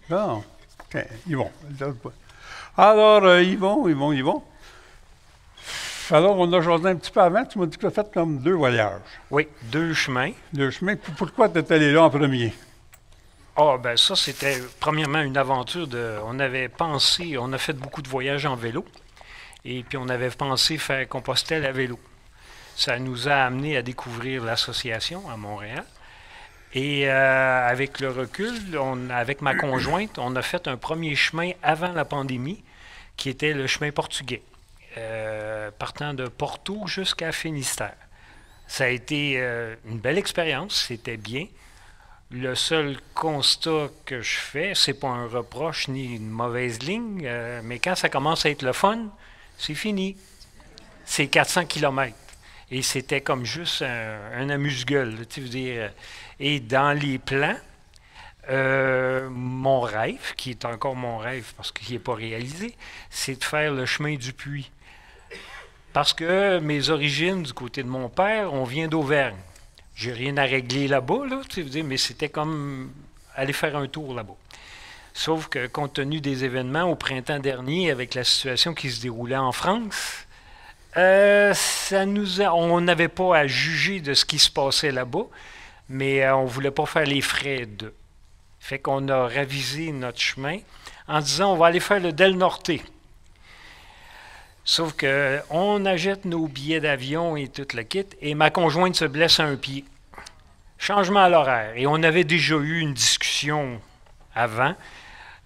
Bon, OK, Yvon. Alors, Yvon. Alors, on a jasé un petit peu avant. Tu m'as dit que tu as fait comme 2 voyages. Oui, deux chemins. 2 chemins. Pourquoi tu es allé là en premier? Ah, ben ça, c'était premièrement une aventure de. On avait pensé, on a fait beaucoup de voyages en vélo, et puis on avait pensé faire Compostelle à vélo. Ça nous a amené à découvrir l'association à Montréal. Et avec le recul, avec ma conjointe, on a fait un premier chemin avant la pandémie, qui était le chemin portugais, partant de Porto jusqu'à Finistère. Ça a été une belle expérience, c'était bien. Le seul constat que je fais, c'est pas un reproche ni une mauvaise ligne, mais quand ça commence à être le fun, c'est fini. C'est 400 kilomètres. Et c'était comme juste un amuse-gueule, tu veux dire. Et dans les plans, mon rêve, qui est encore mon rêve parce qu'il n'est pas réalisé, c'est de faire le chemin du puits. Parce que mes origines du côté de mon père, on vient d'Auvergne. J'ai rien à régler là-bas, là, tu sais, mais c'était comme aller faire un tour là-bas. Sauf que compte tenu des événements au printemps dernier, avec la situation qui se déroulait en France, on n'avait pas à juger de ce qui se passait là-bas, mais on ne voulait pas faire les frais de. Fait qu'on a ravisé notre chemin en disant on va aller faire le Del Norte. Sauf que on achète nos billets d'avion et tout le kit, et ma conjointe se blesse à un pied. Changement à l'horaire. Et on avait déjà eu une discussion avant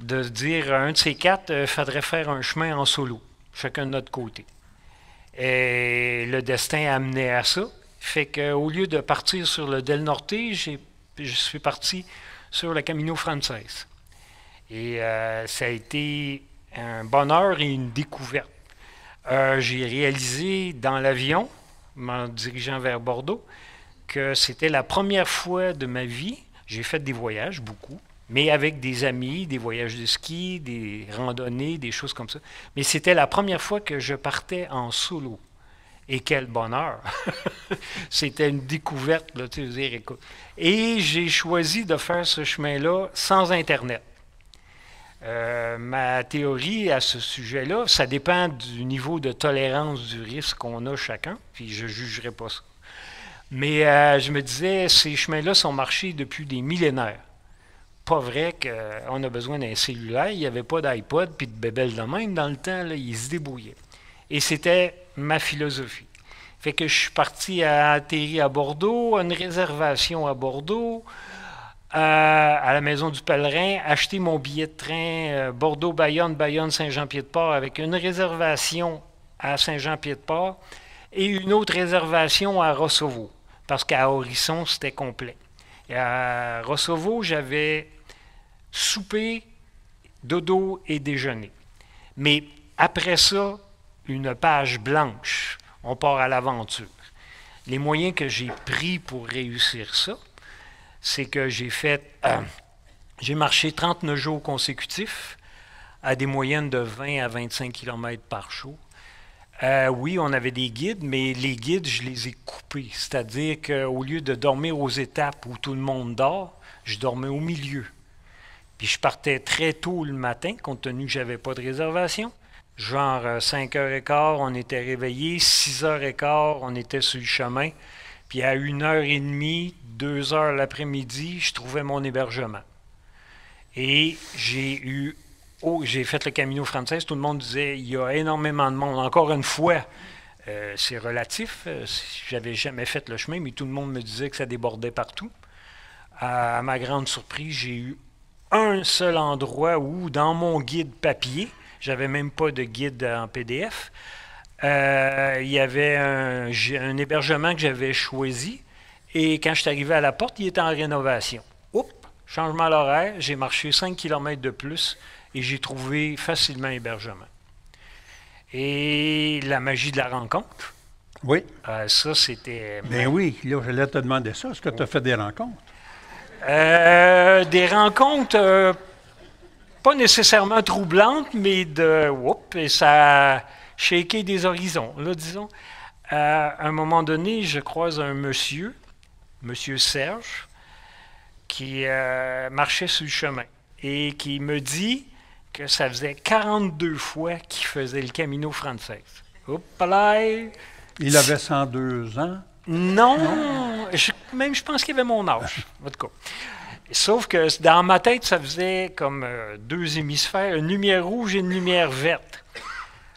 de dire un de ces quatre, il faudrait faire un chemin en solo, chacun de notre côté. Et le destin a amené à ça. Fait qu'au lieu de partir sur le Del Norte, je suis parti sur le Camino Frances. Et ça a été un bonheur et une découverte. J'ai réalisé dans l'avion, en dirigeant vers Bordeaux, que c'était la première fois de ma vie. J'ai fait des voyages, beaucoup, mais avec des amis, des voyages de ski, des randonnées, des choses comme ça. Mais c'était la première fois que je partais en solo. Et quel bonheur! C'était une découverte, là, tu veux dire, écoute. Et j'ai choisi de faire ce chemin-là sans Internet. Ma théorie à ce sujet-là, ça dépend du niveau de tolérance du risque qu'on a chacun, puis je ne jugerai pas ça. Mais je me disais, ces chemins-là sont marchés depuis des millénaires. Pas vrai qu'on a besoin d'un cellulaire, il n'y avait pas d'iPod puis de bébelle de même dans le temps, là, ils se débrouillaient. Et c'était ma philosophie. Fait que je suis parti à atterrir à Bordeaux, une réservation à Bordeaux, à la Maison du Pèlerin, acheter mon billet de train Bordeaux-Bayonne, Bayonne-Saint-Jean-Pied-de-Port avec une réservation à Saint-Jean-Pied-de-Port et une autre réservation à Rosovo, parce qu'à Horisson, c'était complet. Et à Rosovo, j'avais souper, dodo et déjeuner. Mais après ça, une page blanche. On part à l'aventure. Les moyens que j'ai pris pour réussir ça, c'est que j'ai marché 39 jours consécutifs à des moyennes de 20 à 25 km par jour. Oui, on avait des guides, mais les guides, je les ai coupés. C'est-à-dire qu'au lieu de dormir aux étapes où tout le monde dort, je dormais au milieu. Puis je partais très tôt le matin, compte tenu que j'avais pas de réservation. Genre 5h15, on était réveillés, 6h15, on était sur le chemin. Puis à 1h30, 2h l'après-midi, je trouvais mon hébergement. Et j'ai fait le Camino Frances, tout le monde disait, il y a énormément de monde. Encore une fois, c'est relatif, j'avais jamais fait le chemin, mais tout le monde me disait que ça débordait partout. À ma grande surprise, j'ai eu un seul endroit où, dans mon guide papier, j'avais même pas de guide en PDF, il y avait un hébergement que j'avais choisi, et quand je suis arrivé à la porte, il était en rénovation. Oups, changement d'horaire, j'ai marché 5 km de plus, et j'ai trouvé facilement hébergement. Et la magie de la rencontre, Oui. ça c'était... Ben oui, là, j'allais te demander ça. Est-ce que tu as fait des rencontres? Des rencontres pas nécessairement troublantes, mais oups, et ça a shaké des horizons, là, disons. À un moment donné, je croise un monsieur Serge, qui marchait sur le chemin. et qui me dit que ça faisait 42 fois qu'il faisait le Camino Frances. Hop là! Il avait 102 ans. Non! Je pense qu'il avait mon âge, en tout cas. Sauf que dans ma tête, ça faisait comme deux hémisphères, une lumière rouge et une lumière verte.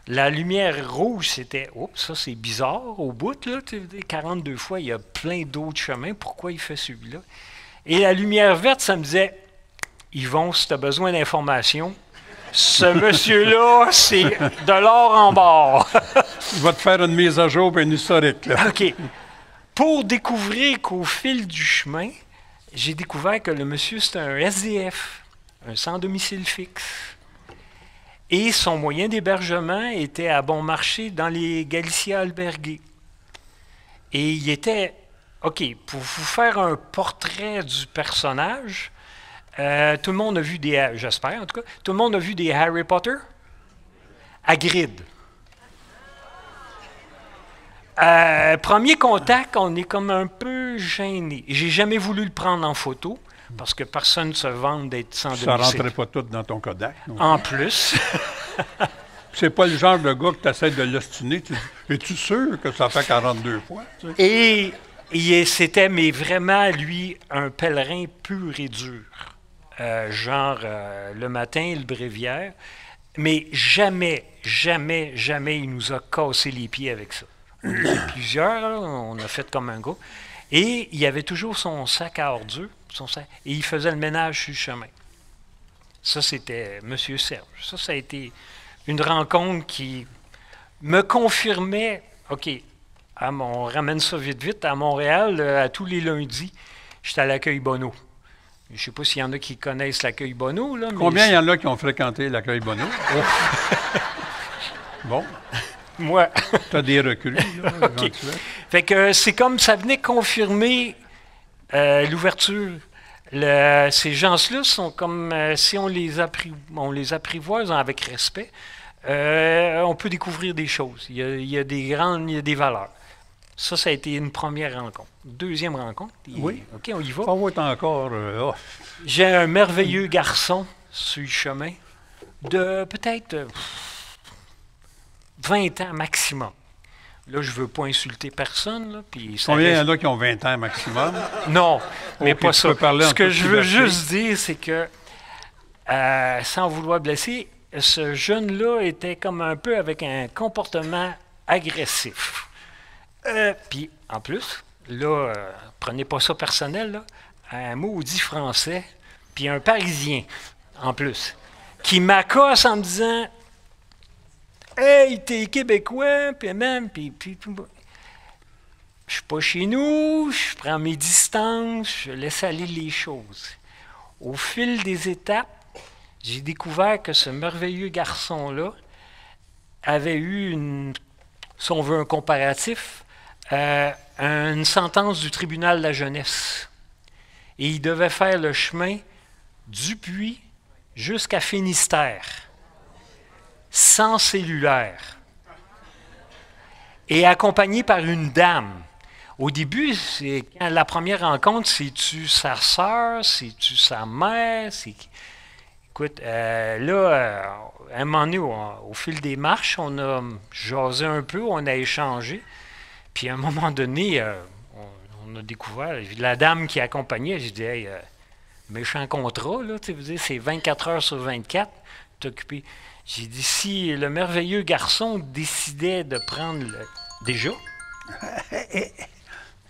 La lumière rouge, c'était, oups, ça c'est bizarre, au bout, là, 42 fois, il y a plein d'autres chemins, pourquoi il fait celui-là? Et la lumière verte, ça me disait, Yvon, si tu as besoin d'informations, ce monsieur-là, c'est de l'or en barre. Il va te faire une mise à jour et une historique. Là. OK. Pour découvrir qu'au fil du chemin, j'ai découvert que le monsieur, c'était un SDF, un sans domicile fixe. Et son moyen d'hébergement était à bon marché dans les Galicia albergués. Et il était, OK, pour vous faire un portrait du personnage, tout le monde a vu des, j'espère en tout cas, tout le monde a vu des Harry Potter? Hagrid. Premier contact, on est comme un peu gêné. J'ai jamais voulu le prendre en photo parce que personne ne se vante d'être sans domicile. Ça ne rentrait pas tout dans ton Kodak. Non? En plus. C'est pas le genre de gars que tu essaies de l'ostiner. Es-tu sûr que ça fait 42 fois? Tu sais? Et c'était, mais vraiment, lui, un pèlerin pur et dur. Le matin, le bréviaire. Mais jamais, jamais, jamais il nous a cassé les pieds avec ça. On était plusieurs, là, on a fait comme un gars. Et il avait toujours son sac à ordures, et il faisait le ménage sur le chemin. Ça, c'était M. Serge. Ça a été une rencontre qui me confirmait, OK, on ramène ça vite, vite, à Montréal, à tous les lundis, j'étais à l'accueil Bonneau. Je ne sais pas s'il y en a qui connaissent l'accueil Bonneau. Là, combien il y en a qui ont fréquenté l'accueil Bonneau? Bon. Moi. Tu as des recrues, là, okay. Fait que c'est comme ça venait confirmer l'ouverture. Ces gens-là sont comme, si on les apprivoise avec respect, on peut découvrir des choses. Il y a des valeurs. Ça a été une première rencontre. Deuxième rencontre. Oui. OK, on y va. Ça va être encore... J'ai un merveilleux garçon sur le chemin de peut-être 20 ans maximum. Là, je ne veux pas insulter personne. Là, puis combien il y en a qui ont 20 ans maximum? Non, mais pas ça. Ce que je veux liberté. Juste dire, c'est que, sans vouloir blesser, ce jeune-là était comme un peu avec un comportement agressif. Puis, en plus, là, prenez pas ça personnel, là, un maudit français, puis un Parisien, en plus, qui m'accosse en me disant « Hey, t'es Québécois, puis même, puis je suis pas chez nous, je prends mes distances, je laisse aller les choses. » Au fil des étapes, j'ai découvert que ce merveilleux garçon-là avait eu, si on veut un comparatif, une sentence du tribunal de la jeunesse. Et il devait faire le chemin du Puy jusqu'à Finistère, sans cellulaire, et accompagné par une dame. Au début, quand la première rencontre, c'est-tu sa sœur, c'est-tu sa mère? Écoute, là, à un moment donné, au fil des marches, on a jasé un peu, on a échangé. Puis à un moment donné, on a découvert, la dame qui accompagnait, j'ai dit, hey, méchant contrat, là, tu sais, c'est 24 heures sur 24, t'es occupé. J'ai dit, si le merveilleux garçon décidait de prendre déjà.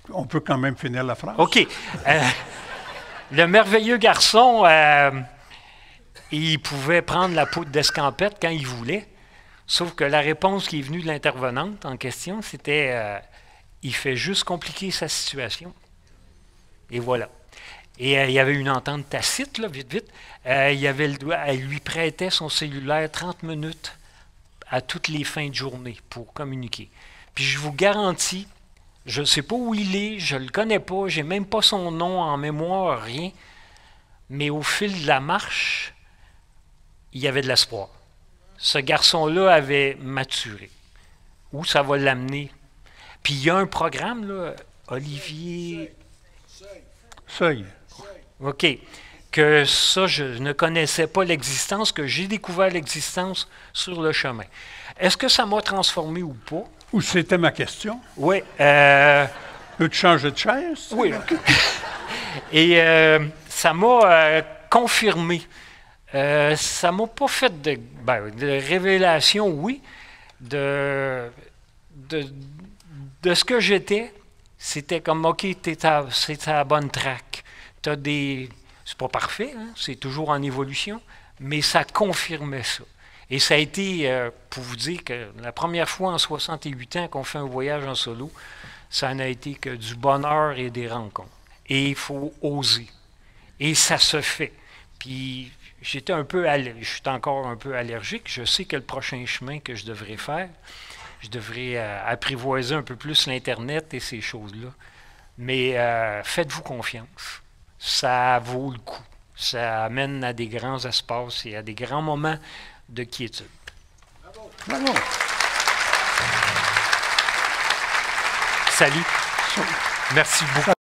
On peut quand même finir la phrase. OK. Le merveilleux garçon, il pouvait prendre la poudre d'escampette quand il voulait. Sauf que la réponse qui est venue de l'intervenante en question, c'était il fait juste compliquer sa situation. Et voilà. Et il y avait une entente tacite, là, vite, vite. Elle lui prêtait son cellulaire 30 minutes à toutes les fins de journée pour communiquer. Puis je vous garantis, je ne sais pas où il est, je ne le connais pas, je n'ai même pas son nom en mémoire, rien. Mais au fil de la marche, il y avait de l'espoir. Ce garçon-là avait maturé. Où ça va l'amener? Puis il y a un programme, là, Olivier... Seuil. OK. que ça, je ne connaissais pas l'existence, que j'ai découvert l'existence sur le chemin. Est-ce que ça m'a transformé ou pas? Ou c'était ma question? Oui. Peux-tu changer de chaise? Oui. Et ça m'a confirmé. Ça m'a pas fait de révélation, oui, de ce que j'étais. C'était comme, OK, c'est à la bonne track. C'est pas parfait, hein, c'est toujours en évolution, mais ça confirmait ça. Et ça a été, pour vous dire que la première fois en 68 ans qu'on fait un voyage en solo, ça n'a été que du bonheur et des rencontres. Et il faut oser. Et ça se fait. Puis je suis encore un peu allergique. Je sais que le prochain chemin que je devrais faire, je devrais apprivoiser un peu plus l'Internet et ces choses-là. Mais faites-vous confiance. Ça vaut le coup. Ça amène à des grands espaces et à des grands moments de quiétude. Bravo. Bravo. Salut. Merci beaucoup.